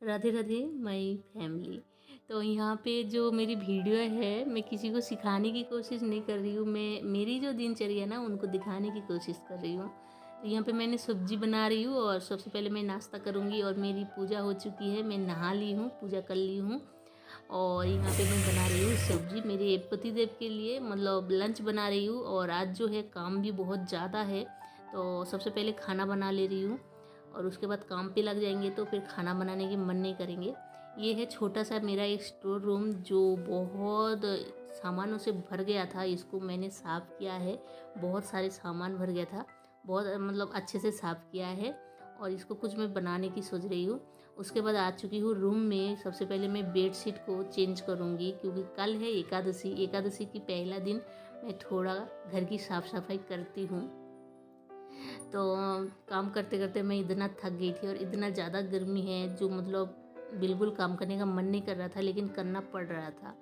Radhe Radhe my family. तो यहाँ पे जो मेरी वीडियो है, मैं किसी को सिखाने की कोशिश नहीं कर रही हूँ, मैं मेरी जो दिनचर्या है ना उनको दिखाने की कोशिश कर रही हूँ। तो यहाँ पे मैंने सब्जी बना रही हूँ और सबसे पहले मैं नाश्ता करूँगी और मेरी पूजा हो चुकी है, मैं नहा ली हूँ, पूजा कर ली हूँ। और यहाँ पे मैं बना रही हूँ सब्जी मेरे पतिदेव के लिए, मतलब लंच बना रही हूँ। और आज जो है काम भी बहुत ज़्यादा है, तो सबसे पहले खाना बना ले रही हूँ और उसके बाद काम पे लग जाएंगे, तो फिर खाना बनाने की मन नहीं करेंगे। ये है छोटा सा मेरा एक स्टोर रूम जो बहुत सामानों से भर गया था, इसको मैंने साफ़ किया है। बहुत सारे सामान भर गया था, बहुत मतलब अच्छे से साफ़ किया है और इसको कुछ मैं बनाने की सोच रही हूँ। उसके बाद आ चुकी हूँ रूम में। सबसे पहले मैं बेडशीट को चेंज करूँगी क्योंकि कल है एकादशी। एकादशी की पहला दिन मैं थोड़ा घर की साफ़ सफाई करती हूँ। तो काम करते करते मैं इतना थक गई थी और इतना ज़्यादा गर्मी है जो मतलब बिल्कुल काम करने का मन नहीं कर रहा था, लेकिन करना पड़ रहा था।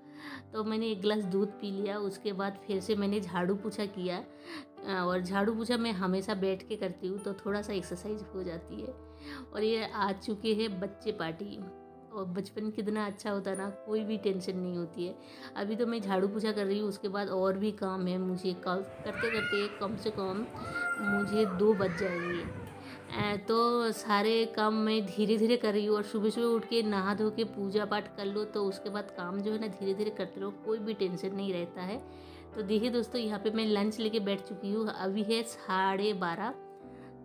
तो मैंने एक गिलास दूध पी लिया। उसके बाद फिर से मैंने झाड़ू पोछा किया और झाड़ू पोछा मैं हमेशा बैठ के करती हूँ, तो थोड़ा सा एक्सरसाइज हो जाती है। और ये आ चुके हैं बच्चे पार्टी। और बचपन कितना अच्छा होता है ना, कोई भी टेंशन नहीं होती है। अभी तो मैं झाड़ू पोछा कर रही हूँ, उसके बाद और भी काम है मुझे। करते करते कम से कम मुझे 2 बज जाएंगे। तो सारे काम मैं धीरे धीरे कर रही हूँ और सुबह सुबह उठ के नहा धो के पूजा पाठ कर लो, तो उसके बाद काम जो है ना धीरे धीरे करते रहो, कोई भी टेंशन नहीं रहता है। तो देखिए दोस्तों, यहाँ पे मैं लंच लेके बैठ चुकी हूँ। अभी है 12:30,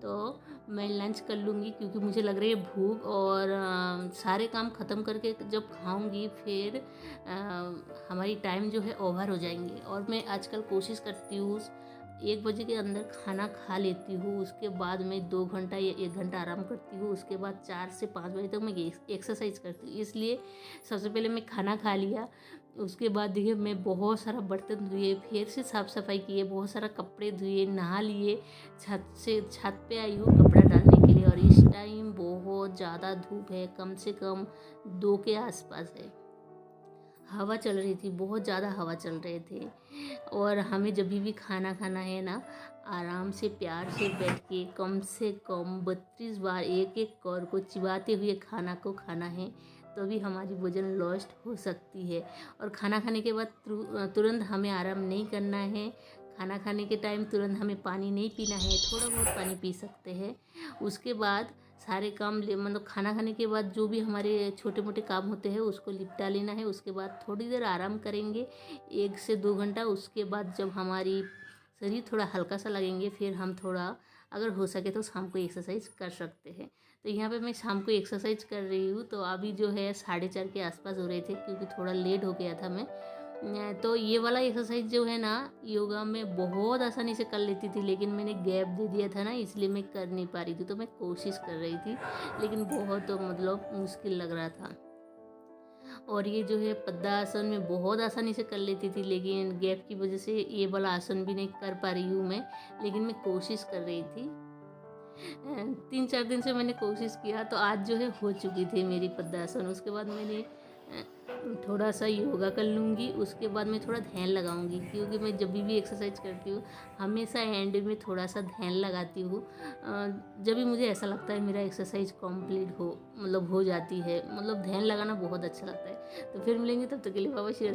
तो मैं लंच कर लूँगी क्योंकि मुझे लग रही है भूख। और सारे काम ख़त्म करके जब खाऊंगी फिर हमारी टाइम जो है ओवर हो जाएंगी। और मैं आजकल कोशिश करती हूँ 1 बजे के अंदर खाना खा लेती हूँ। उसके बाद मैं 2 घंटा या 1 घंटा आराम करती हूँ। उसके बाद 4 से 5 बजे तक मैं एक्सरसाइज करती हूँ। इसलिए सबसे पहले मैं खाना खा लिया। उसके बाद देखिए मैं बहुत सारा बर्तन धुए, फिर से साफ़ सफाई किए, बहुत सारा कपड़े धुए, नहा लिए, छत पे आई हूँ कपड़ा डालने के लिए। और इस टाइम बहुत ज़्यादा धूप है, कम से कम 2 के आसपास है। हवा चल रही थी, बहुत ज़्यादा हवा चल रहे थे। और हमें जब भी खाना खाना है ना, आराम से प्यार से बैठ के कम से कम 32 बार एक एक कौर को चिबाते हुए खाना को खाना है, तो भी हमारी वजन लॉस्ट हो सकती है। और खाना खाने के बाद तुरंत हमें आराम नहीं करना है। खाना खाने के टाइम तुरंत हमें पानी नहीं पीना है, थोड़ा बहुत पानी पी सकते हैं। उसके बाद सारे काम मतलब खाना खाने के बाद जो भी हमारे छोटे मोटे काम होते हैं उसको निपटा लेना है। उसके बाद थोड़ी देर आराम करेंगे, 1 से 2 घंटा। उसके बाद जब हमारी शरीर थोड़ा हल्का सा लगेंगे, फिर हम थोड़ा अगर हो सके तो शाम को एक्सरसाइज कर सकते हैं। तो यहाँ पे मैं शाम को एक्सरसाइज कर रही हूँ। तो अभी जो है 4:30 के आसपास हो रहे थे क्योंकि थोड़ा लेट हो गया था मैं। तो ये वाला एक्सरसाइज जो है ना, योगा में बहुत आसानी से कर लेती थी, लेकिन मैंने गैप दे दिया था ना, इसलिए मैं कर नहीं पा रही थी। तो मैं कोशिश कर रही थी, लेकिन बहुत मतलब मुश्किल लग रहा था। और ये जो है पद्मासन में बहुत आसानी से कर लेती थी, लेकिन गैप की वजह से ये वाला आसन भी नहीं कर पा रही हूँ मैं। लेकिन मैं कोशिश कर रही थी। 3-4 दिन से मैंने कोशिश किया, तो आज जो है हो चुकी थी मेरी पद्मासन। उसके बाद मैंने थोड़ा सा योगा कर लूँगी। उसके बाद मैं थोड़ा ध्यान लगाऊंगी क्योंकि मैं जब भी एक्सरसाइज करती हूँ हमेशा एंड में थोड़ा सा ध्यान लगाती हूँ। जब भी मुझे ऐसा लगता है मेरा एक्सरसाइज कंप्लीट हो जाती है, मतलब ध्यान लगाना बहुत अच्छा लगता है। तो फिर मिलेंगे, तब तक के लिए बाबा श्री।